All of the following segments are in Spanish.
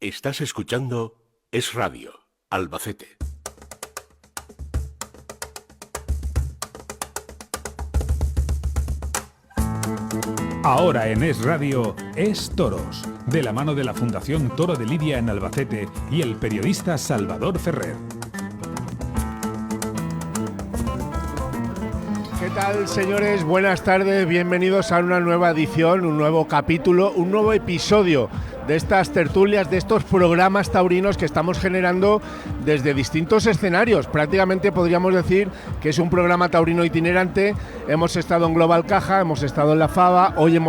Estás escuchando Es Radio, Albacete. Ahora en Es Radio, Es Toros, de la mano de la Fundación Toro de Lidia en Albacete y el periodista Salvador Ferrer. ¿Qué tal, señores? Buenas tardes, bienvenidos a una nueva edición, un nuevo capítulo, un nuevo episodio de estas tertulias, de estos programas taurinos que estamos generando desde distintos escenarios. Prácticamente podríamos decir que es un programa taurino itinerante. Hemos estado en Global Caja, hemos estado en La Fava, hoy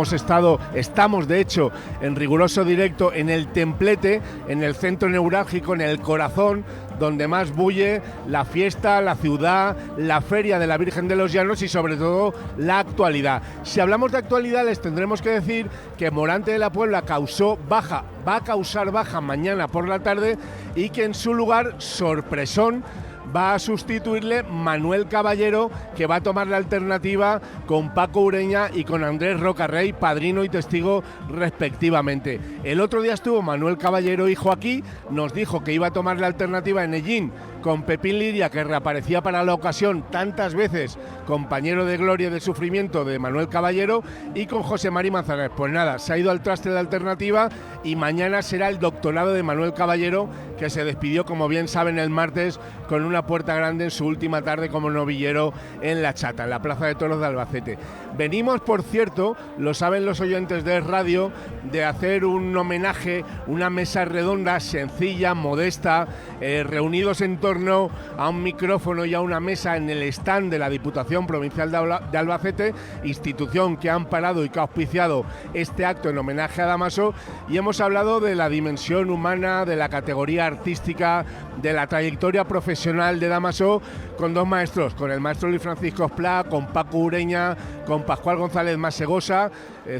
estamos de hecho en riguroso directo en el Templete, en el centro neurálgico, en el corazón, donde más bulle la fiesta, la ciudad, la feria de la Virgen de los Llanos y sobre todo la actualidad. Si hablamos de actualidad, les tendremos que decir que Morante de la Puebla va a causar baja mañana por la tarde y que en su lugar, sorpresón, va a sustituirle Manuel Caballero, que va a tomar la alternativa con Paco Ureña y con Andrés Rocarrey, padrino y testigo respectivamente. El otro día estuvo Manuel Caballero, hijo, aquí, nos dijo que iba a tomar la alternativa en Ellín con Pepín Liria, que reaparecía para la ocasión tantas veces, compañero de gloria y de sufrimiento de Manuel Caballero, y con José Mari Manzanares. Pues nada, se ha ido al traste de alternativa y mañana será el doctorado de Manuel Caballero, que se despidió, como bien saben, el martes con una puerta grande en su última tarde como novillero en La Chata, en la Plaza de Toros de Albacete. Venimos, por cierto, lo saben los oyentes de Radio, de hacer un homenaje, una mesa redonda sencilla, modesta, reunidos en torno a un micrófono y a una mesa en el stand de la Diputación Provincial de Albacete, institución que ha amparado y que ha auspiciado este acto en homenaje a Dámaso, y hemos hablado de la dimensión humana, de la categoría artística, de la trayectoria profesional de Dámaso, con dos maestros, con el maestro Luis Francisco Esplá, con Paco Ureña, con Pascual González Masegosa,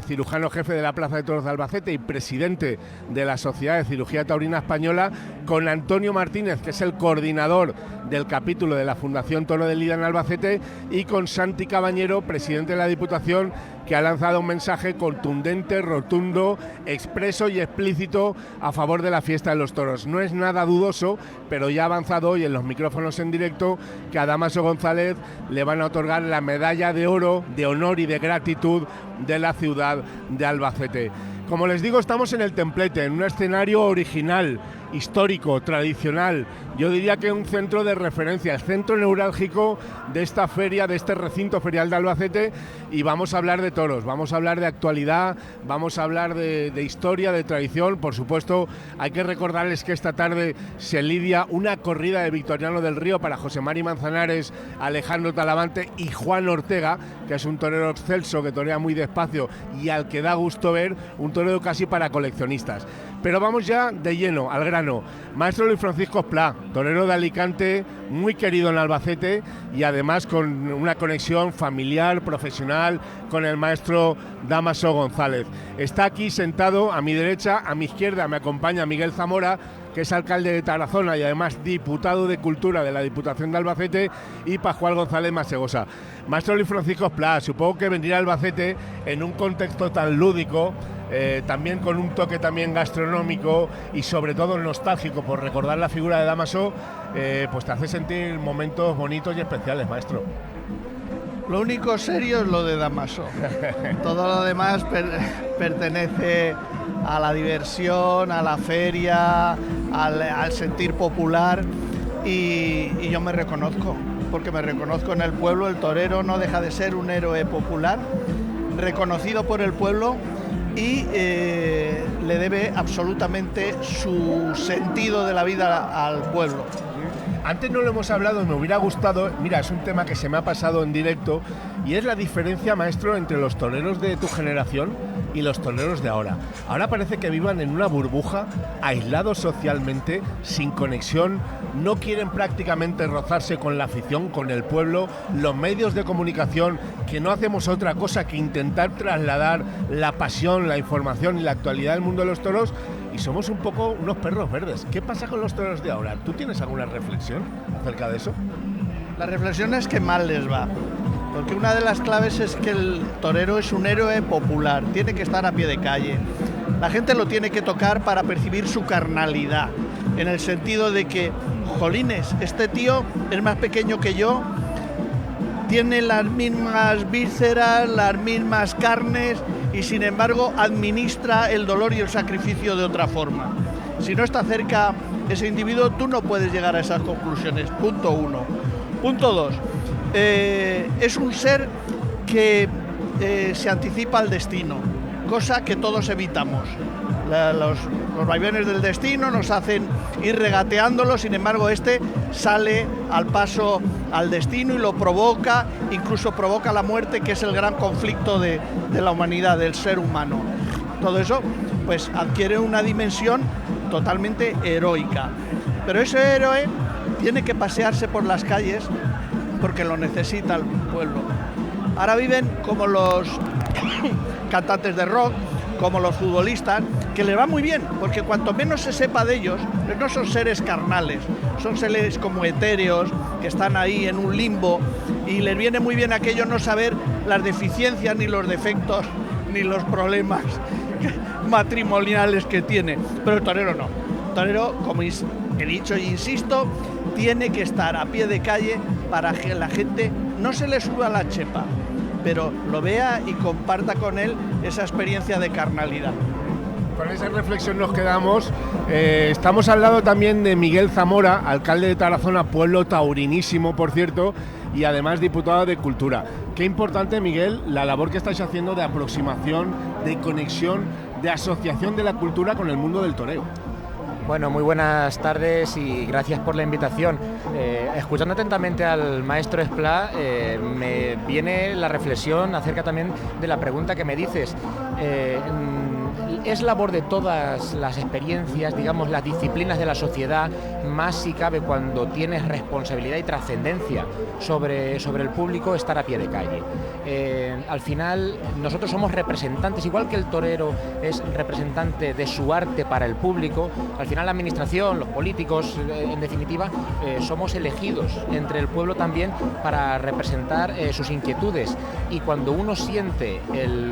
cirujano jefe de la Plaza de Toros de Albacete y presidente de la Sociedad de Cirugía Taurina Española, con Antonio Martínez, que es el coordinador del capítulo de la Fundación Toro de Lidia en Albacete, y con Santi Cabañero, presidente de la Diputación, que ha lanzado un mensaje contundente, rotundo, expreso y explícito a favor de la fiesta de los toros. No es nada dudoso, pero ya ha avanzado hoy en los micrófonos en directo que a Dámaso González le van a otorgar la medalla de oro, de honor y de gratitud de la ciudad de Albacete. Como les digo, estamos en el Templete, en un escenario original, histórico, tradicional. Yo diría que un centro de referencia, el centro neurálgico de esta feria, de este recinto ferial de Albacete, y vamos a hablar de toros, vamos a hablar de actualidad, vamos a hablar de historia, de tradición. Por supuesto, hay que recordarles que esta tarde se lidia una corrida de Victoriano del Río para José Mari Manzanares, Alejandro Talavante y Juan Ortega, que es un torero excelso que torea muy despacio y al que da gusto ver, un torero casi para coleccionistas. Pero vamos ya de lleno, al grano. Maestro Luis Francisco Esplá, torero de Alicante, muy querido en Albacete y además con una conexión familiar, profesional, con el maestro Dámaso González. Está aquí sentado a mi derecha, a mi izquierda me acompaña Miguel Zamora, que es alcalde de Tarazona y además diputado de Cultura de la Diputación de Albacete, y Pascual González Masegosa. Maestro Luis Francisco Esplá, supongo que vendría a Albacete en un contexto tan lúdico, también con un toque también gastronómico y sobre todo nostálgico por recordar la figura de Dámaso, pues te hace sentir momentos bonitos y especiales, maestro. Lo único serio es lo de Dámaso. Todo lo demás pertenece a la diversión, a la feria, al sentir popular, y yo me reconozco, porque me reconozco en el pueblo. El torero no deja de ser un héroe popular, reconocido por el pueblo, y le debe absolutamente su sentido de la vida al pueblo. Antes no lo hemos hablado, me hubiera gustado, mira, es un tema que se me ha pasado en directo, y es la diferencia, maestro, entre los toreros de tu generación y los toreros de ahora. Ahora parece que vivan en una burbuja, aislados socialmente, sin conexión, no quieren prácticamente rozarse con la afición, con el pueblo, los medios de comunicación, que no hacemos otra cosa que intentar trasladar la pasión, la información y la actualidad del mundo de los toros, y somos un poco unos perros verdes. ¿Qué pasa con los toros de ahora? ¿Tú tienes alguna reflexión acerca de eso? La reflexión es que mal les va, porque una de las claves es que el torero es un héroe popular, tiene que estar a pie de calle. La gente lo tiene que tocar para percibir su carnalidad, en el sentido de que, jolines, este tío es más pequeño que yo, tiene las mismas vísceras, las mismas carnes y sin embargo administra el dolor y el sacrificio de otra forma. Si no está cerca ese individuo, tú no puedes llegar a esas conclusiones. Punto 1. Punto 2. Es un ser que se anticipa al destino, cosa que todos evitamos. Los vaivenes del destino nos hacen ir regateándolo, sin embargo este sale al paso al destino y lo provoca, incluso provoca la muerte, que es el gran conflicto de la humanidad, del ser humano. Todo eso pues adquiere una dimensión totalmente heroica, pero ese héroe tiene que pasearse por las calles porque lo necesita el pueblo. Ahora viven como los cantantes de rock, como los futbolistas, que les va muy bien, porque cuanto menos se sepa de ellos, pues no son seres carnales, son seres como etéreos, que están ahí en un limbo, y les viene muy bien aquello no saber las deficiencias, ni los defectos, ni los problemas matrimoniales que tiene. Pero el torero no. El torero, como he dicho e insisto, tiene que estar a pie de calle para que la gente no se le suba la chepa, pero lo vea y comparta con él esa experiencia de carnalidad. Con esa reflexión nos quedamos. Estamos al lado también de Miguel Zamora, alcalde de Tarazona, pueblo taurinísimo, por cierto, y además diputado de Cultura. Qué importante, Miguel, la labor que estáis haciendo de aproximación, de conexión, de asociación de la cultura con el mundo del toreo. Bueno, muy buenas tardes y gracias por la invitación. Escuchando atentamente al maestro Esplá, me viene la reflexión acerca también de la pregunta que me dices. Es labor de todas las experiencias, digamos, las disciplinas de la sociedad, más si cabe cuando tienes responsabilidad y trascendencia sobre el público, estar a pie de calle. Al final, nosotros somos representantes, igual que el torero es representante de su arte para el público, al final la administración, los políticos, en definitiva, somos elegidos entre el pueblo también para representar sus inquietudes. Y cuando uno siente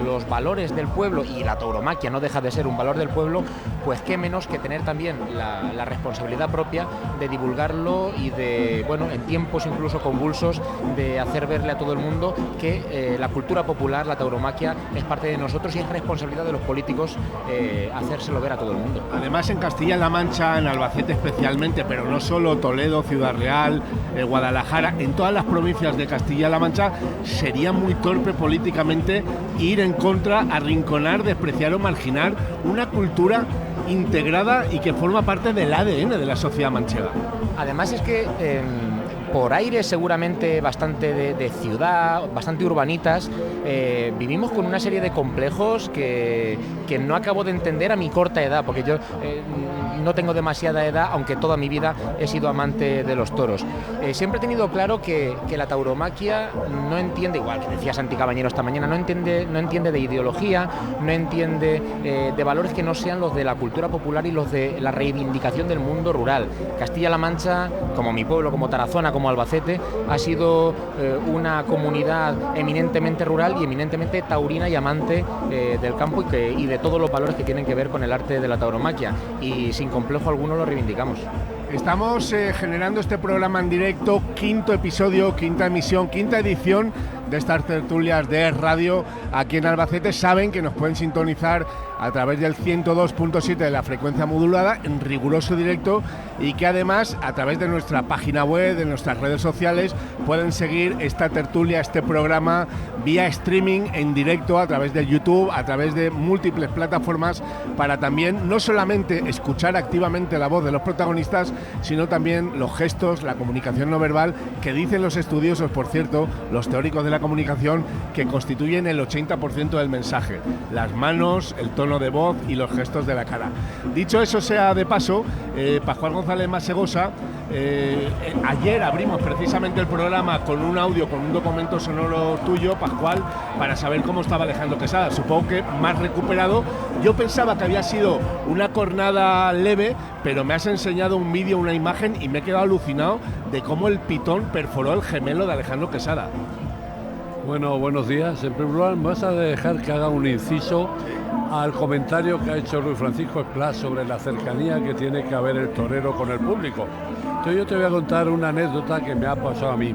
los valores del pueblo, y la tauromaquia no deja de ser un valor del pueblo, pues qué menos que tener también la responsabilidad propia de divulgarlo y de, bueno, en tiempos incluso convulsos, de hacer verle a todo el mundo que la cultura popular, la tauromaquia, es parte de nosotros y es responsabilidad de los políticos hacérselo ver a todo el mundo. Además, en Castilla-La Mancha, en Albacete especialmente, pero no solo, Toledo, Ciudad Real, Guadalajara, en todas las provincias de Castilla-La Mancha, sería muy torpe políticamente ir en contra, arrinconar, despreciar o marginar una cultura integrada y que forma parte del ADN de la sociedad manchega. Además es que por aires seguramente bastante de ciudad, bastante urbanitas, vivimos con una serie de complejos que no acabo de entender a mi corta edad, porque yo no tengo demasiada edad, aunque toda mi vida he sido amante de los toros. Siempre he tenido claro que la tauromaquia no entiende, igual que decía Santi Cabañero esta mañana, no entiende de ideología, no entiende de valores que no sean los de la cultura popular y los de la reivindicación del mundo rural. Castilla-La Mancha, como mi pueblo, como Tarazona, como Albacete, ha sido una comunidad eminentemente rural y eminentemente taurina y amante del campo y de todos los valores que tienen que ver con el arte de la tauromaquia, y sin complejo alguno lo reivindicamos. Estamos generando este programa en directo, quinto episodio, quinta emisión, quinta edición de estas tertulias de Es Radio aquí en Albacete. Saben que nos pueden sintonizar a través del 102.7 de la frecuencia modulada en riguroso directo, y que además a través de nuestra página web, de nuestras redes sociales, pueden seguir esta tertulia, este programa vía streaming en directo a través de YouTube, a través de múltiples plataformas, para también no solamente escuchar activamente la voz de los protagonistas, sino también los gestos, la comunicación no verbal, que dicen los estudiosos, por cierto, los teóricos de la comunicación, que constituyen el 80% del mensaje: las manos, el tono de voz y los gestos de la cara. Dicho eso sea de paso, Pascual González Masegosa, ayer abrimos precisamente el programa con un audio, con un documento sonoro tuyo, Pascual, para saber cómo estaba Alejandro Quesada. Supongo que más recuperado. Yo pensaba que había sido una cornada leve, pero me has enseñado un vídeo, una imagen, y me he quedado alucinado de cómo el pitón perforó el gemelo de Alejandro Quesada. Bueno, buenos días. En primer lugar, me vas a dejar que haga un inciso al comentario que ha hecho Luis Francisco Esplá sobre la cercanía que tiene que haber el torero con el público. Entonces yo te voy a contar una anécdota que me ha pasado a mí.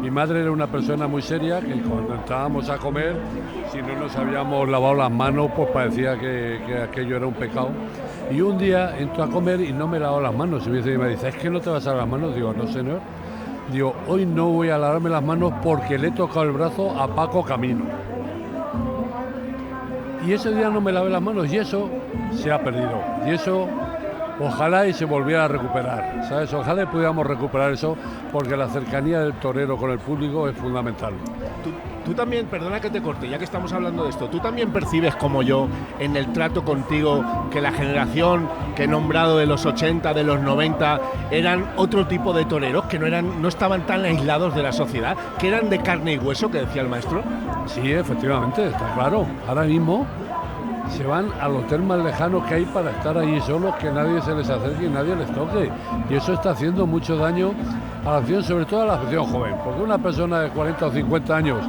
Mi madre era una persona muy seria que cuando entrábamos a comer, si no nos habíamos lavado las manos, pues parecía que aquello era un pecado. Y un día entro a comer y no me he lavado las manos. Y me dice, ¿es que no te vas a lavar las manos? Digo, no, señor. Digo, hoy no voy a lavarme las manos porque le he tocado el brazo a Paco Camino. Y ese día no me lavé las manos y eso se ha perdido. Y eso, ojalá y se volviera a recuperar, ¿sabes? Ojalá y pudiéramos recuperar eso porque la cercanía del torero con el público es fundamental. Tú también, perdona que te corte, ya que estamos hablando de esto, tú también percibes como yo en el trato contigo que la generación que he nombrado de los 80, de los 90, eran otro tipo de toreros, que no estaban tan aislados de la sociedad, que eran de carne y hueso, que decía el maestro. Sí, efectivamente, está claro. Ahora mismo se van a los hoteles más lejanos que hay para estar allí solos, que nadie se les acerque y nadie les toque. Y eso está haciendo mucho daño a la afición, sobre todo a la afición joven, porque una persona de 40 o 50 años,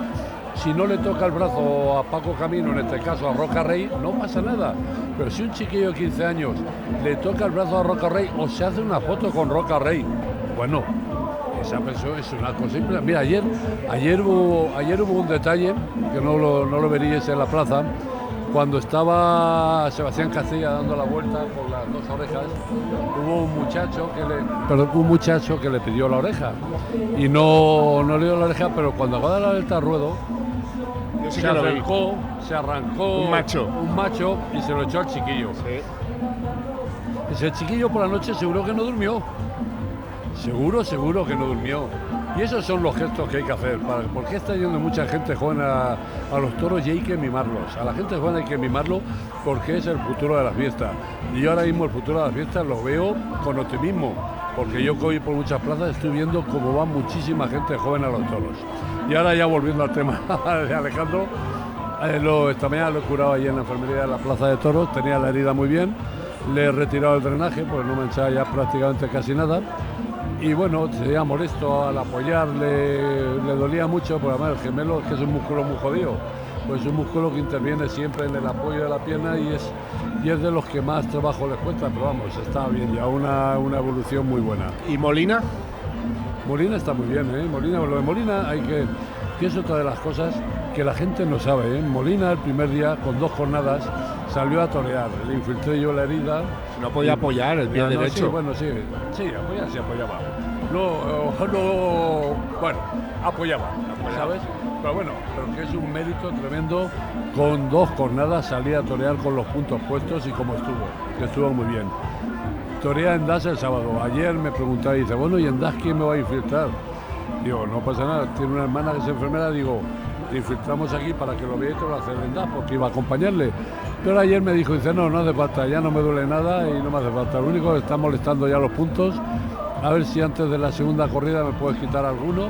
si no le toca el brazo a Paco Camino, en este caso a Roca Rey, no pasa nada. Pero si un chiquillo de 15 años le toca el brazo a Roca Rey o se hace una foto con Roca Rey, bueno, esa persona es una cosa simple. Mira, ayer hubo un detalle, que no lo veríais en la plaza, cuando estaba Sebastián Castilla dando la vuelta con las dos orejas, hubo un muchacho que le pidió la oreja y no le dio la oreja, pero cuando acaba de dar la vuelta al ruedo, se arrancó un macho y se lo echó al chiquillo. Sí. Ese chiquillo por la noche seguro que no durmió. Seguro que no durmió. Y esos son los gestos que hay que hacer, porque está yendo mucha gente joven a los toros y hay que mimarlos. A la gente joven hay que mimarlo porque es el futuro de las fiestas. Y yo ahora mismo el futuro de las fiestas lo veo con optimismo, porque yo que hoy por muchas plazas estoy viendo cómo va muchísima gente joven a los toros. Y ahora ya volviendo al tema de Alejandro, esta mañana lo he curado allí en la enfermería de la Plaza de Toros, tenía la herida muy bien, le he retirado el drenaje, pues no me echaba ya prácticamente casi nada. Y bueno, sería molesto al apoyarle, le dolía mucho, porque además el gemelo es que es un músculo muy jodido, pues es un músculo que interviene siempre en el apoyo de la pierna y es de los que más trabajo les cuesta, pero vamos, está bien, ya una evolución muy buena. ¿Y Molina? Molina está muy bien, ¿eh? Lo de Molina que es otra de las cosas que la gente no sabe, ¿eh? Molina el primer día, con 2 jornadas, salió a torear, le infiltré yo la herida. No podía apoyar el pie derecho. Sí, bueno, sí, apoyaba. Bueno, apoyaba, ¿sabes? Pero bueno, pero que es un mérito tremendo, con 2 jornadas salía a torear con los puntos puestos y como estuvo muy bien. Torea en Das el sábado. Ayer me preguntaba y dice, bueno, ¿y en Das quién me va a infiltrar? Digo, no pasa nada, tiene una hermana que es enfermera, digo, te infiltramos aquí para que lo veáis y te lo hace en Das, porque iba a acompañarle. Pero ayer me dijo, dice, no hace falta, ya no me duele nada y no me hace falta. Lo único que está molestando ya los puntos, a ver si antes de la segunda corrida me puedes quitar alguno.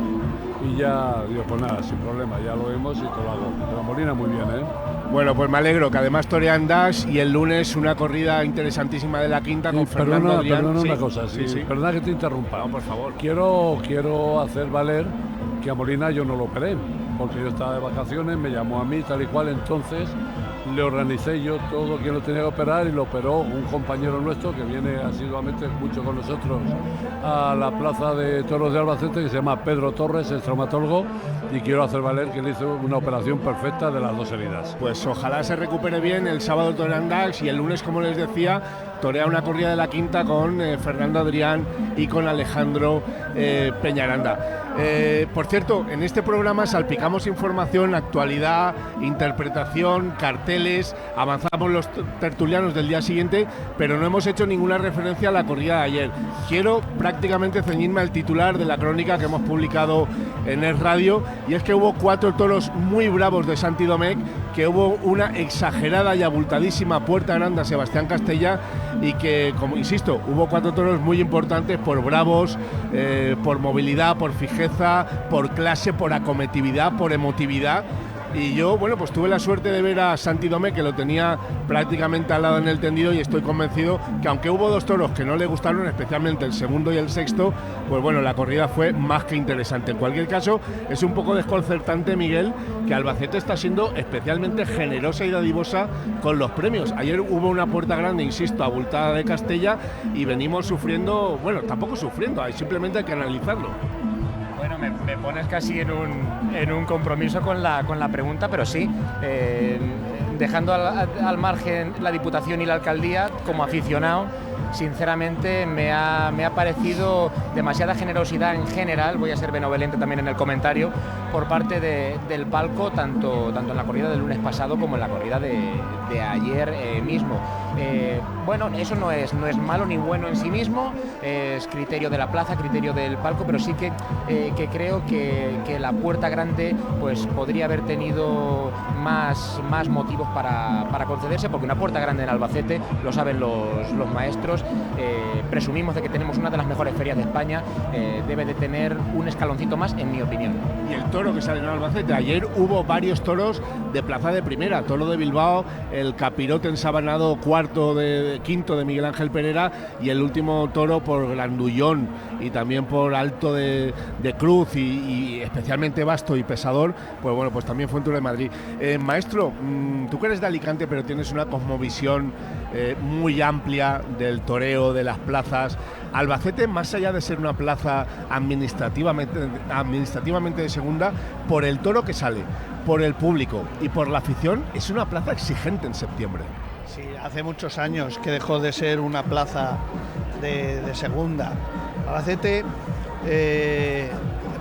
Y ya, digo, pues nada, sin problema, ya lo vemos y te lo hago. Pero Molina muy bien, ¿eh? Bueno, pues me alegro, que además torean Das y el lunes una corrida interesantísima de la quinta con Fernando Adrián. Perdona una cosa, perdona que te interrumpa. No, por favor. Quiero hacer valer que a Molina yo no lo operé, porque yo estaba de vacaciones, me llamó a mí, tal y cual, entonces le organicé yo todo quien lo tenía que operar y lo operó un compañero nuestro que viene asiduamente mucho con nosotros a la Plaza de Toros de Albacete, que se llama Pedro Torres, es traumatólogo, y quiero hacer valer que le hizo una operación perfecta de las 2 heridas. Pues ojalá se recupere bien. El sábado torean Das y el lunes, como les decía, torea una corrida de la quinta con Fernando Adrián y con Alejandro Peñaranda. Por cierto, en este programa salpicamos información, actualidad, interpretación, carteles, avanzamos los tertulianos del día siguiente, pero no hemos hecho ninguna referencia a la corrida de ayer. Quiero prácticamente ceñirme al titular de la crónica que hemos publicado en Es Radio, y es que hubo 4 toros muy bravos de Santi Domecq, que hubo una exagerada y abultadísima puerta grande a Sebastián Castella y que, como insisto, hubo 4 toros muy importantes por bravos, por movilidad, por fijeza, por clase, por acometividad, por emotividad. Y yo, bueno, pues tuve la suerte de ver a Santi Domé, que lo tenía prácticamente al lado en el tendido, y estoy convencido que aunque hubo 2 toros que no le gustaron, especialmente el segundo y el sexto, pues bueno, la corrida fue más que interesante. En cualquier caso, es un poco desconcertante, Miguel, que Albacete está siendo especialmente generosa y dadivosa con los premios. Ayer hubo una puerta grande, insisto, abultada de Castella, y venimos sufriendo, bueno, tampoco sufriendo, simplemente hay que analizarlo. Bueno, me pones casi en un compromiso con la pregunta, pero sí, dejando al margen la Diputación y la Alcaldía, como aficionado, sinceramente me ha parecido demasiada generosidad en general, voy a ser benevolente también en el comentario, por parte del palco, tanto en la corrida del lunes pasado como en la corrida de ayer mismo. Bueno, eso no es malo ni bueno en sí mismo, es criterio de la plaza, criterio del palco, pero sí que creo que la puerta grande pues podría haber tenido más motivos para concederse, porque una puerta grande en Albacete, lo saben los maestros, presumimos de que tenemos una de las mejores ferias de España, debe de tener un escaloncito más, en mi opinión. Y el toro que sale en Albacete, ayer hubo varios toros de plaza de primera, toro de Bilbao, el capirote ensabanado quinto de Miguel Ángel Pereira, y el último toro por Grandullón y también por Alto de Cruz y especialmente vasto y pesador, pues bueno, pues también fue en Toro de Madrid. Maestro, tú que eres de Alicante pero tienes una cosmovisión muy amplia del toreo, de las plazas. Albacete, más allá de ser una plaza administrativamente de segunda, por el toro que sale, por el público y por la afición, es una plaza exigente en septiembre. Sí, hace muchos años que dejó de ser una plaza de segunda. Albacete,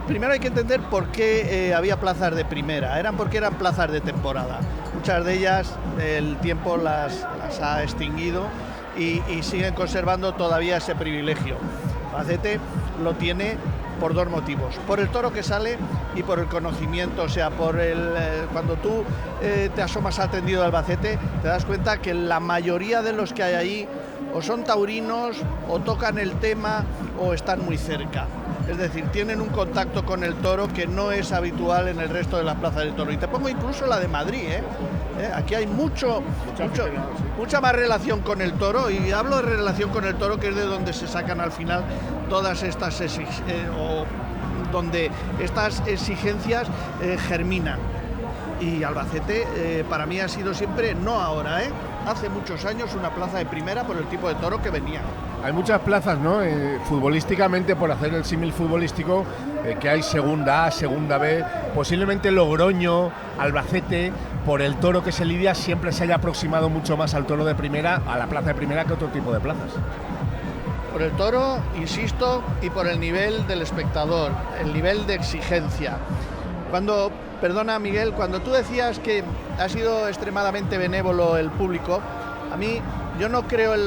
primero hay que entender por qué había plazas de primera, porque eran plazas de temporada. Muchas de ellas el tiempo las ha extinguido y siguen conservando todavía ese privilegio. Albacete lo tiene por 2 motivos: por el toro que sale y por el conocimiento. O sea, cuando tú te asomas al tendido de Albacete, te das cuenta que la mayoría de los que hay ahí o son taurinos, o tocan el tema, o están muy cerca. Es decir, tienen un contacto con el toro que no es habitual en el resto de las plazas de toro. Y te pongo incluso la de Madrid, Aquí hay mucha más relación con el toro, y hablo de relación con el toro, que es de donde se sacan al final todas estas donde estas exigencias germinan. Y Albacete para mí ha sido siempre, no ahora, hace muchos años, una plaza de primera por el tipo de toro que venía. Hay muchas plazas, ¿no? Futbolísticamente, por hacer el símil futbolístico, que hay segunda A, segunda B, posiblemente Logroño, Albacete, por el toro que se lidia, siempre se haya aproximado mucho más al toro de primera, a la plaza de primera, que otro tipo de plazas. Por el toro, insisto, y por el nivel del espectador, el nivel de exigencia. Perdona, Miguel, cuando tú decías que ha sido extremadamente benévolo el público, a mí, yo no creo el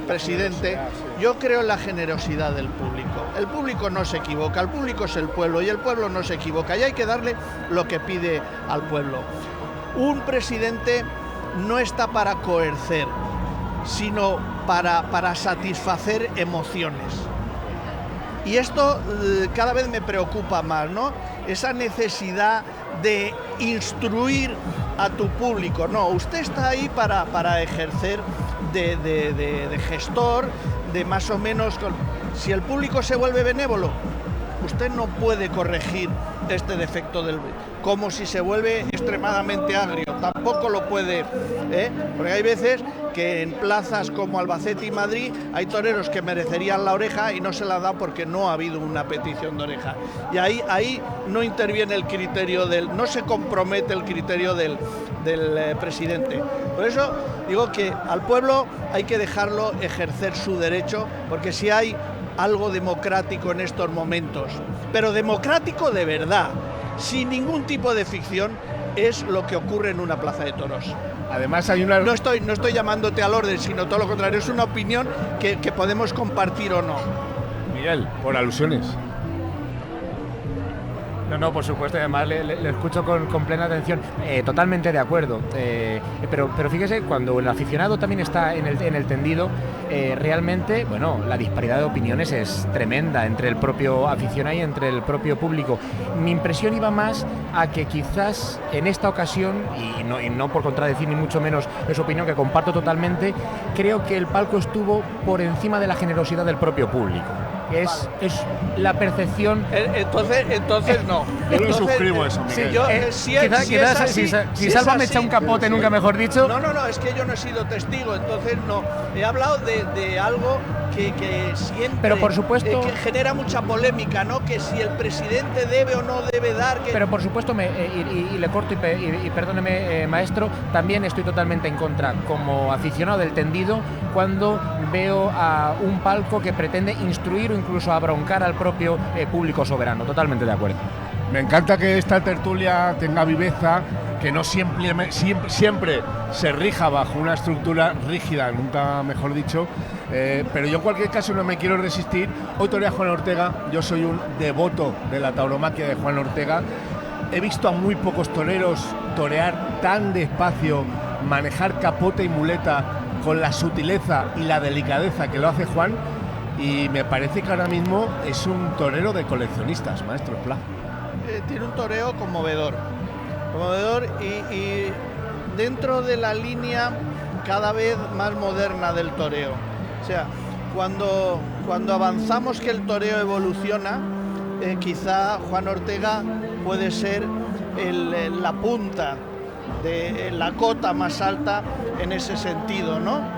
presidente, yo creo en la generosidad del público. El público no se equivoca, el público es el pueblo y el pueblo no se equivoca, y hay que darle lo que pide al pueblo. Un presidente no está para coercer, sino para satisfacer emociones. Y esto cada vez me preocupa más, ¿no? Esa necesidad de instruir a tu público. No, usted está ahí para ejercer de gestor, de más o menos... Si el público se vuelve benévolo, usted no puede corregir este defecto como si se vuelve extremadamente agrio, tampoco lo puede, porque hay veces que en plazas como Albacete y Madrid hay toreros que merecerían la oreja y no se la dan porque no ha habido una petición de oreja, y ahí no interviene el criterio no se compromete el criterio del presidente. Por eso digo que al pueblo hay que dejarlo ejercer su derecho, porque si hay algo democrático en estos momentos, pero democrático de verdad, sin ningún tipo de ficción, es lo que ocurre en una plaza de toros. Además hay una... No estoy llamándote al orden, sino todo lo contrario, es una opinión que podemos compartir o no. Miguel, por alusiones. No, por supuesto, además le escucho con plena atención. Totalmente de acuerdo. Pero fíjese, cuando el aficionado también está en el tendido, realmente, bueno, la disparidad de opiniones es tremenda entre el propio aficionado y entre el propio público. Mi impresión iba más a que quizás en esta ocasión, y no por contradecir ni mucho menos esa opinión que comparto totalmente, creo que el palco estuvo por encima de la generosidad del propio público. Es la percepción. Entonces no. Yo no suscribo eso, Miguel. Si Salva me echa un capote, nunca mejor dicho. No, es que yo no he sido testigo, entonces no. He hablado de algo que siempre, pero por supuesto, que genera mucha polémica, ¿no? Que si el presidente debe o no debe dar. Pero por supuesto, y le corto y perdóneme, maestro, también estoy totalmente en contra, como aficionado del tendido, cuando veo a un palco que pretende instruir o incluso abroncar al propio público soberano. Totalmente de acuerdo. Me encanta que esta tertulia tenga viveza, que no siempre se rija bajo una estructura rígida, nunca mejor dicho, pero yo en cualquier caso no me quiero resistir. Hoy torea Juan Ortega, yo soy un devoto de la tauromaquia de Juan Ortega. He visto a muy pocos toreros torear tan despacio, manejar capote y muleta con la sutileza y la delicadeza que lo hace Juan, y me parece que ahora mismo es un torero de coleccionistas, maestro Pla. Tiene un toreo conmovedor y dentro de la línea cada vez más moderna del toreo. O sea, cuando avanzamos que el toreo evoluciona, quizá Juan Ortega puede ser la punta de la cota más alta en ese sentido, ¿no?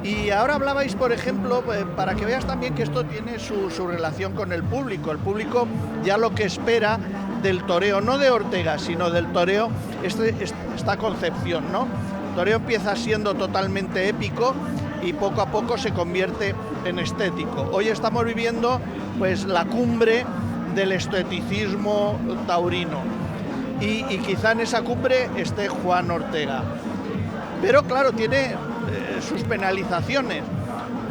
Y ahora hablabais, por ejemplo, para que veas también que esto tiene su relación con el público. El público ya lo que espera del toreo, no de Ortega, sino del toreo, esta concepción, ¿no? El toreo empieza siendo totalmente épico y poco a poco se convierte en estético. Hoy estamos viviendo pues la cumbre del esteticismo taurino y quizá en esa cumbre esté Juan Ortega. Pero claro, tiene sus penalizaciones.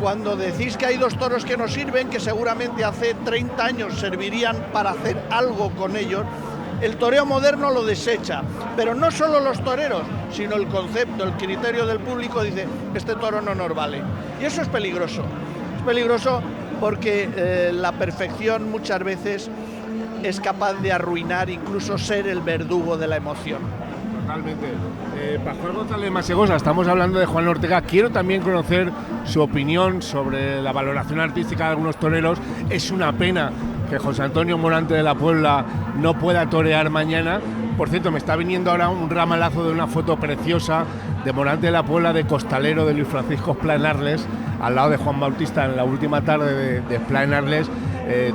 Cuando decís que hay dos toros que no sirven, que seguramente hace 30 años servirían para hacer algo con ellos, el toreo moderno lo desecha. Pero no solo los toreros, sino el concepto, el criterio del público dice, este toro no nos vale. Y eso es peligroso. Es peligroso porque la perfección muchas veces es capaz de arruinar, incluso ser el verdugo de la emoción. Totalmente. Pascual González Masegosa, estamos hablando de Juan Ortega. Quiero también conocer su opinión sobre la valoración artística de algunos toreros. Es una pena que José Antonio Morante de la Puebla no pueda torear mañana. Por cierto, me está viniendo ahora un ramalazo de una foto preciosa de Morante de la Puebla de costalero de Luis Francisco Esplá en Arles, al lado de Juan Bautista en la última tarde de Esplá en Arles.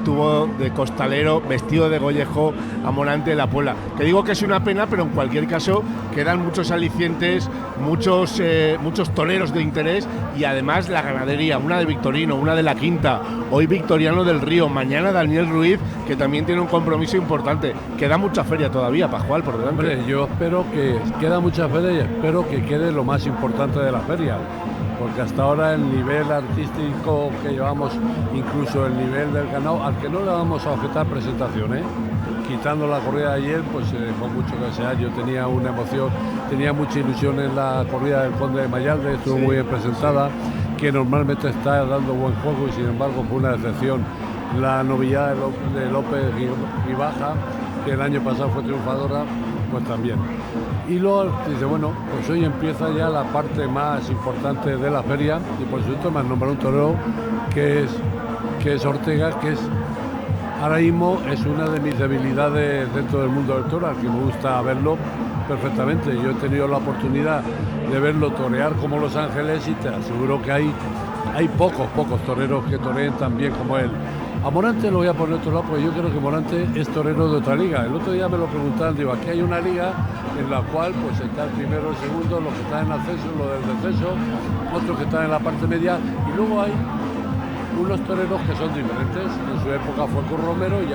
Tuvo de costalero vestido de gollejo a Morante de la Puebla, que digo que es una pena, pero en cualquier caso quedan muchos alicientes, muchos toreros de interés, y además la ganadería, una de Victorino, una de la Quinta, hoy Victoriano del Río, mañana Daniel Ruiz, que también tiene un compromiso importante. Queda mucha feria todavía, Pascual, por delante. Hombre, yo espero que queda mucha feria y espero que quede lo más importante de la feria, porque hasta ahora el nivel artístico que llevamos, incluso el nivel del ganado, al que no le vamos a objetar presentaciones, quitando la corrida de ayer, pues se dejó mucho que desear. Yo tenía una emoción, tenía mucha ilusión en la corrida del Conde de Mayalde, estuvo muy bien presentada, que normalmente está dando buen juego y sin embargo fue una decepción la novillada de López Ribaja, que el año pasado fue triunfadora, pues también. Y luego dice, bueno, pues hoy empieza ya la parte más importante de la feria y por supuesto me han nombrado un torero que es Ortega, que es ahora mismo es una de mis debilidades dentro del mundo del toro, al que me gusta verlo perfectamente. Yo he tenido la oportunidad de verlo torear como Los Ángeles y te aseguro que hay pocos toreros que toreen tan bien como él. A Morante lo voy a poner otro lado, porque yo creo que Morante es torero de otra liga. El otro día me lo preguntaban, digo, aquí hay una liga en la cual pues está el primero, el segundo, los que están en ascenso, los del descenso, otros que están en la parte media, y luego hay unos toreros que son diferentes. En su época fue Curro Romero y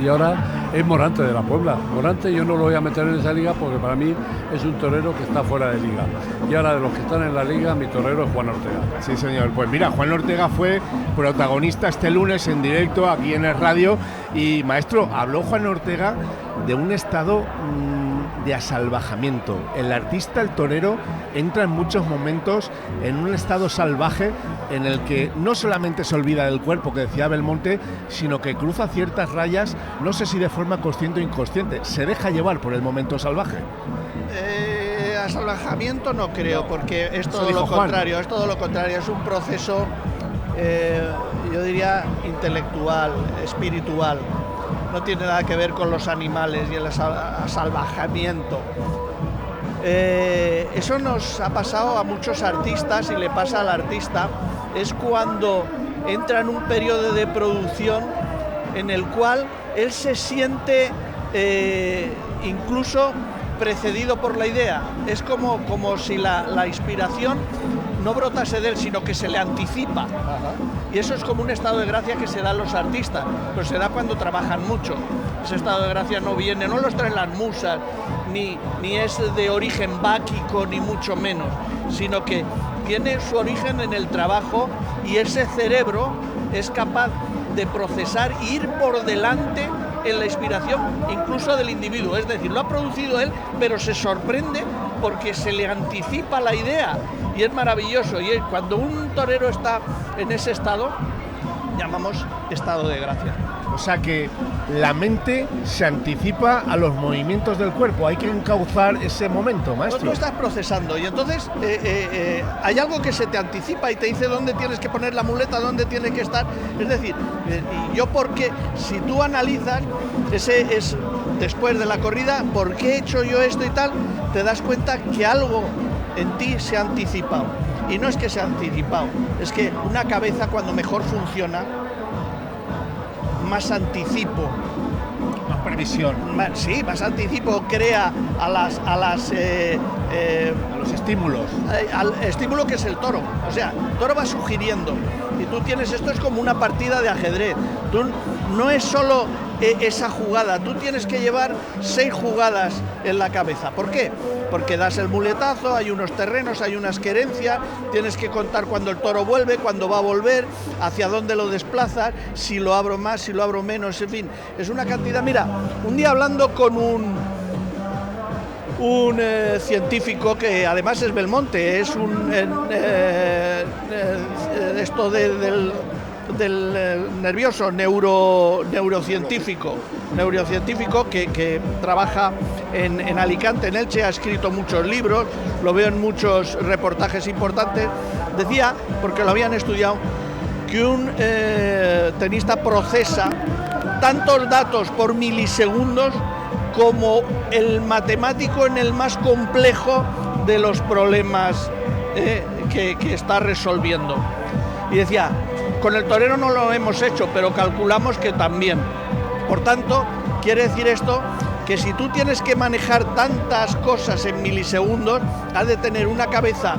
ahora es Morante de la Puebla. Morante yo no lo voy a meter en esa liga porque para mí es un torero que está fuera de liga. Y ahora de los que están en la liga, mi torero es Juan Ortega. Sí, señor. Pues mira, Juan Ortega fue protagonista este lunes en directo aquí en el radio. Y maestro, habló Juan Ortega de un estado de asalvajamiento. El artista, el torero, entra en muchos momentos en un estado salvaje en el que no solamente se olvida del cuerpo, que decía Belmonte, sino que cruza ciertas rayas, no sé si de forma consciente o inconsciente, se deja llevar por el momento salvaje. Asalvajamiento no creo, porque es todo lo contrario, es un proceso, yo diría, intelectual, espiritual. No tiene nada que ver con los animales y el asalvajamiento. Eso nos ha pasado a muchos artistas y le pasa al artista, es cuando entra en un periodo de producción en el cual él se siente incluso precedido por la idea. Es como si la inspiración no brotase de él, sino que se le anticipa. Y eso es como un estado de gracia que se da a los artistas, pero se da cuando trabajan mucho. Ese estado de gracia no viene, no los traen las musas, ni es de origen báquico, ni mucho menos, sino que tiene su origen en el trabajo, y ese cerebro es capaz de procesar e ir por delante en la inspiración incluso del individuo. Es decir, lo ha producido él, pero se sorprende porque se le anticipa la idea, y es maravilloso. Y cuando un torero está en ese estado, llamamos estado de gracia. O sea que la mente se anticipa a los movimientos del cuerpo, hay que encauzar ese momento, maestro. Tú estás procesando y entonces hay algo que se te anticipa y te dice dónde tienes que poner la muleta, dónde tiene que estar. Es decir, porque si tú analizas, ese es después de la corrida, ¿por qué he hecho yo esto y tal? Te das cuenta que algo en ti se ha anticipado. Y no es que se ha anticipado, es que una cabeza cuando mejor funciona, más anticipo, más previsión, más anticipo crea a los estímulos, al estímulo que es el toro. O sea, el toro va sugiriendo y tú tienes, esto es como una partida de ajedrez. Tú no es solo esa jugada, tú tienes que llevar 6 jugadas en la cabeza. ¿Por qué? Porque das el muletazo, hay unos terrenos, hay unas querencias, tienes que contar cuando el toro vuelve, cuando va a volver, hacia dónde lo desplazas, si lo abro más, si lo abro menos, en fin, es una cantidad. Mira, un día hablando con un científico que además es Belmonte, es esto del nervioso, neurocientífico que trabaja en Alicante, en Elche, ha escrito muchos libros, lo veo en muchos reportajes importantes. Decía, porque lo habían estudiado, que un tenista procesa tantos datos por milisegundos como el matemático en el más complejo de los problemas que está resolviendo. Y decía, con el torero no lo hemos hecho, pero calculamos que también. Por tanto, quiere decir esto que si tú tienes que manejar tantas cosas en milisegundos, has de tener una cabeza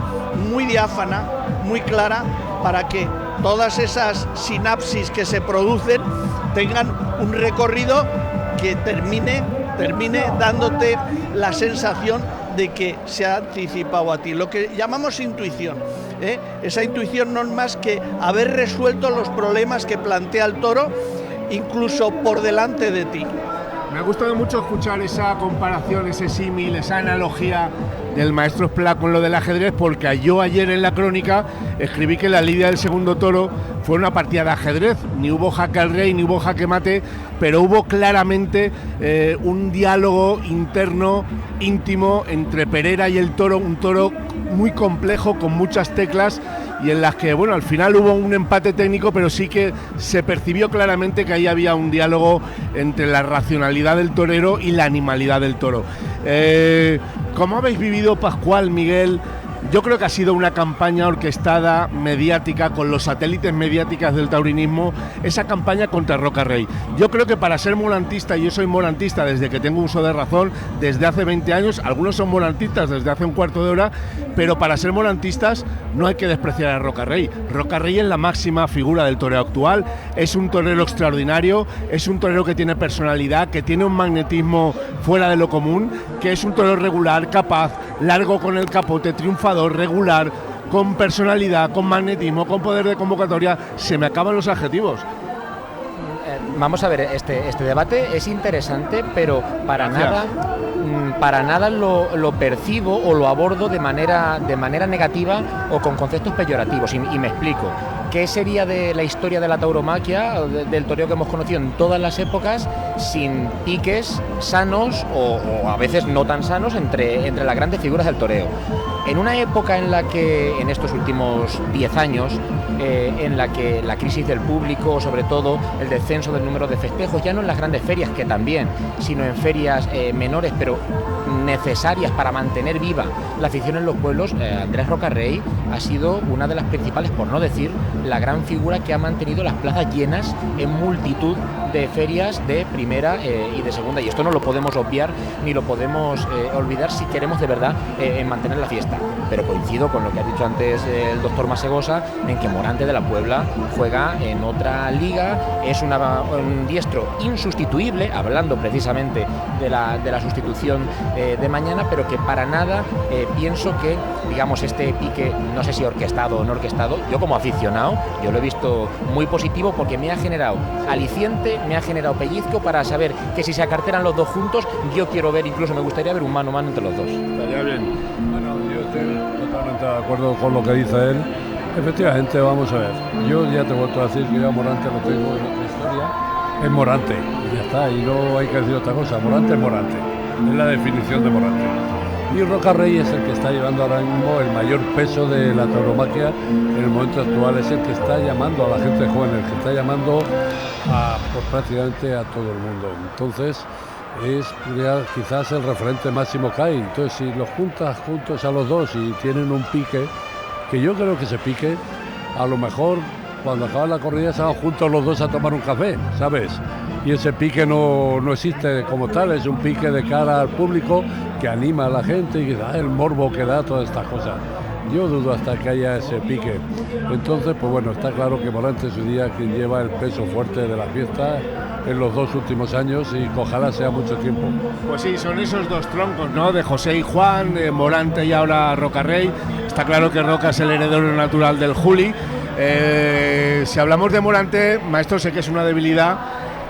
muy diáfana, muy clara, para que todas esas sinapsis que se producen tengan un recorrido que termine dándote la sensación de que se ha anticipado a ti, lo que llamamos intuición. Esa intuición no es más que haber resuelto los problemas que plantea el toro, incluso por delante de ti. Me ha gustado mucho escuchar esa comparación, ese símil, esa analogía del maestro Esplá con lo del ajedrez, porque yo ayer en la crónica escribí que la lidia del segundo toro fue una partida de ajedrez. Ni hubo jaque al rey, ni hubo jaque mate, pero hubo claramente un diálogo interno, íntimo, entre Perera y el toro, un toro muy complejo, con muchas teclas, y en las que, bueno, al final hubo un empate técnico, pero sí que se percibió claramente que ahí había un diálogo entre la racionalidad del torero y la animalidad del toro. ¿Cómo habéis vivido, Pascual, Miguel, Yo creo que ha sido una campaña orquestada, mediática, con los satélites mediáticos del taurinismo, esa campaña contra Roca Rey. Yo creo que para ser morantista, y yo soy morantista desde que tengo uso de razón, desde hace 20 años, algunos son morantistas desde hace un cuarto de hora, pero para ser morantistas no hay que despreciar a Roca Rey. Roca Rey es la máxima figura del toreo actual, es un torero extraordinario, es un torero que tiene personalidad, que tiene un magnetismo fuera de lo común, que es un torero regular, capaz, largo con el capote, triunfador, regular, con personalidad, con magnetismo, con poder de convocatoria. Se me acaban los adjetivos. Vamos a ver, este debate es interesante, pero para nada lo percibo o lo abordo de manera negativa o con conceptos peyorativos, y me explico. ¿Qué sería de la historia de la tauromaquia, del toreo que hemos conocido en todas las épocas, sin piques sanos o a veces no tan sanos entre las grandes figuras del toreo? En una época en la que, en estos últimos 10 años, en la que la crisis del público, sobre todo el descenso del número de festejos, ya no en las grandes ferias, que también, sino en ferias menores, pero necesarias para mantener viva la afición en los pueblos, Andrés Roca Rey ha sido una de las principales, por no decir la gran figura que ha mantenido las plazas llenas en multitud de ferias de primera y de segunda, y esto no lo podemos obviar ni lo podemos olvidar si queremos de verdad mantener la fiesta. Pero coincido con lo que ha dicho antes el doctor Masegosa, en que Morante de la Puebla juega en otra liga, es un diestro insustituible, hablando precisamente de la sustitución de mañana, pero que para nada pienso que, digamos, este pique, no sé si orquestado o no orquestado, yo como aficionado, yo lo he visto muy positivo, porque me ha generado aliciente, me ha generado pellizco para saber que si se acarteran los dos juntos, yo quiero ver, incluso me gustaría ver un mano a mano entre los dos. Estaría bien. Bueno, yo estoy totalmente de acuerdo con lo que dice él. Efectivamente, vamos a ver. Yo ya te he vuelto a decir que yo a Morante lo tengo en otra historia. Es Morante, y ya está, y no hay que decir otra cosa. Morante es Morante, es la definición de Morante. Y Roca Rey es el que está llevando ahora mismo el mayor peso de la tauromaquia en el momento actual, es el que está llamando a la gente joven, el que está llamando a pues, prácticamente a todo el mundo. Entonces es quizás el referente máximo que hay. Entonces si los juntas juntos a los dos y tienen un pique, que yo creo que ese pique, a lo mejor cuando acaba la corrida se van juntos los dos a tomar un café, ¿sabes? Y ese pique no existe como tal, es un pique de cara al público que anima a la gente y que da el morbo que da todas estas cosas. Yo dudo hasta que haya ese pique. Entonces, pues bueno, está claro que Morante es un día quien lleva el peso fuerte de la fiesta en los dos últimos años y que ojalá sea mucho tiempo. Pues sí, son esos dos troncos, ¿no? De José y Juan, de Morante y ahora Roca Rey. Está claro que Roca es el heredero natural del Juli. Si hablamos de Morante, maestro, sé que es una debilidad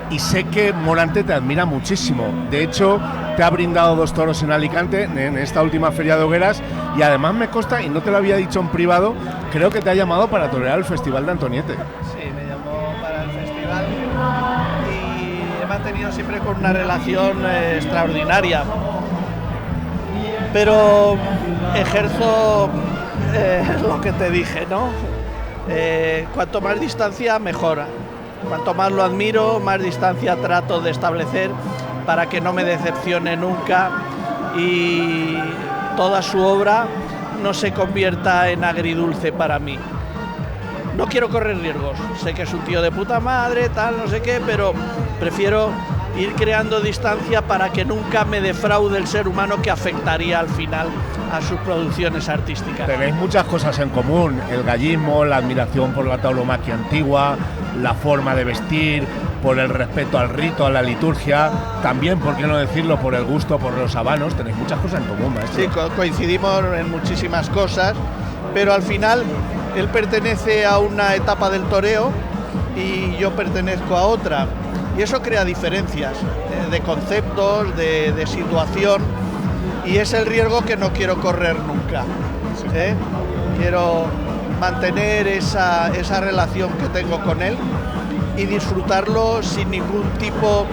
y sé que Morante te admira muchísimo. De hecho, te ha brindado 2 toros en Alicante, en esta última feria de hogueras, y además me consta, y no te lo había dicho en privado, creo que te ha llamado para torear el Festival de Antoniete. Sí, me llamó para el festival y he mantenido siempre con una relación extraordinaria. Pero ejerzo lo que te dije, ¿no? Cuanto más distancia, mejor. Cuanto más lo admiro, más distancia trato de establecer para que no me decepcione nunca y toda su obra no se convierta en agridulce para mí. No quiero correr riesgos, sé que es un tío de puta madre, tal, no sé qué, pero prefiero ir creando distancia para que nunca me defraude el ser humano que afectaría al final a sus producciones artísticas. Tenéis muchas cosas en común, el gallismo, la admiración por la tauromaquia antigua, la forma de vestir, por el respeto al rito, a la liturgia, también, por qué no decirlo, por el gusto por los habanos. Tenéis muchas cosas en común, maestro. Sí, coincidimos en muchísimas cosas, pero al final él pertenece a una etapa del toreo y yo pertenezco a otra, y eso crea diferencias de conceptos, de situación, y es el riesgo que no quiero correr nunca. Quiero mantener esa relación que tengo con él y disfrutarlo sin ningún tipo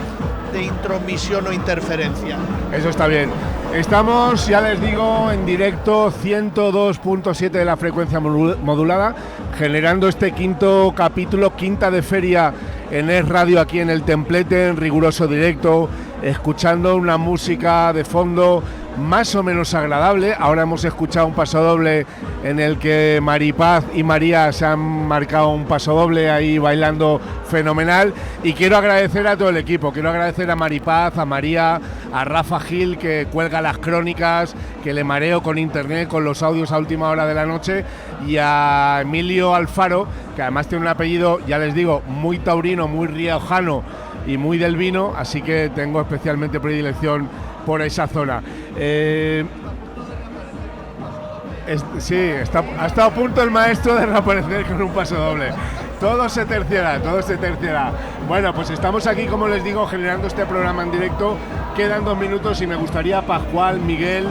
de intromisión o interferencia. Eso está bien. Estamos, ya les digo, en directo 102.7 de la frecuencia modulada, generando este quinto capítulo, quinta de feria en Es Radio aquí en el Templete, en riguroso directo, escuchando una música de fondo más o menos agradable. Ahora hemos escuchado un pasodoble en el que Maripaz y María se han marcado un pasodoble ahí bailando fenomenal, y quiero agradecer a todo el equipo, quiero agradecer a Maripaz, a María, a Rafa Gil, que cuelga las crónicas, que le mareo con internet, con los audios a última hora de la noche, y a Emilio Alfaro, que además tiene un apellido, ya les digo, muy taurino, muy riojano y muy del vino, así que tengo especialmente predilección por esa zona. Sí, ha estado a punto el maestro de reaparecer con un pasodoble. Todo se terciará, todo se terciará. Bueno, pues estamos aquí, como les digo, generando este programa en directo. Quedan 2 minutos y me gustaría, Pascual, Miguel,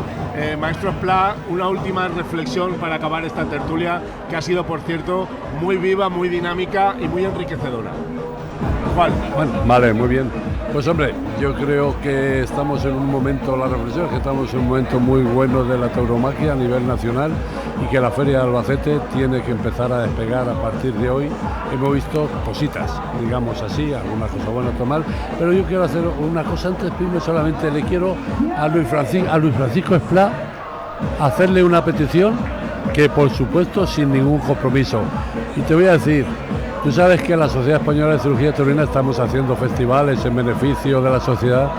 Maestro Esplá, una última reflexión para acabar esta tertulia, que ha sido, por cierto, muy viva, muy dinámica y muy enriquecedora. Pascual. Bueno, vale, muy bien. Pues hombre, yo creo que estamos en un momento, la reflexión es que estamos en un momento muy bueno de la tauromaquia a nivel nacional, y que la Feria de Albacete tiene que empezar a despegar a partir de hoy. Hemos visto cositas, digamos así, algunas cosas buenas, otras mal, pero yo quiero hacer una cosa antes. Primero solamente le quiero a Luis Francisco Esplá hacerle una petición, que por supuesto sin ningún compromiso. Y te voy a decir, tú sabes que en la Sociedad Española de Cirugía Taurina estamos haciendo festivales en beneficio de la sociedad.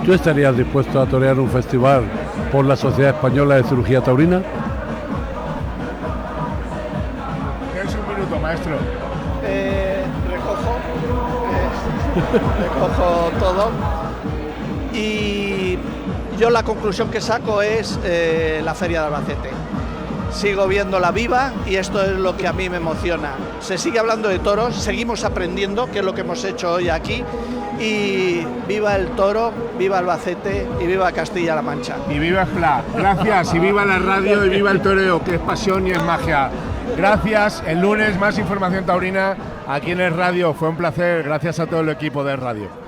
¿Tú estarías dispuesto a torear un festival por la Sociedad Española de Cirugía Taurina? Tienes un minuto, maestro. Recojo todo, y yo la conclusión que saco es la Feria de Albacete. Sigo viéndola viva, y esto es lo que a mí me emociona. Se sigue hablando de toros, seguimos aprendiendo, que es lo que hemos hecho hoy aquí, y viva el toro, viva Albacete y viva Castilla-La Mancha. Y viva Esplá. Gracias, y viva la radio y viva el toreo, que es pasión y es magia. Gracias. El lunes más información taurina aquí en Es Radio. Fue un placer. Gracias a todo el equipo de Es Radio.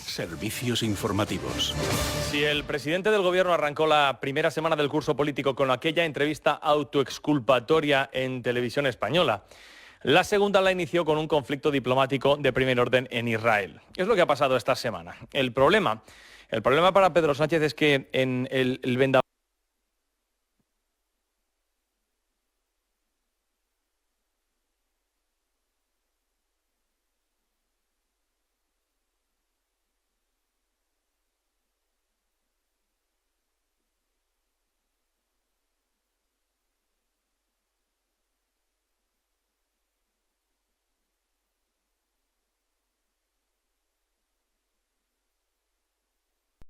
Servicios informativos. Si el presidente del gobierno arrancó la primera semana del curso político con aquella entrevista autoexculpatoria en televisión española, la segunda la inició con un conflicto diplomático de primer orden en Israel. Es lo que ha pasado esta semana. El problema para Pedro Sánchez es que en el vendaval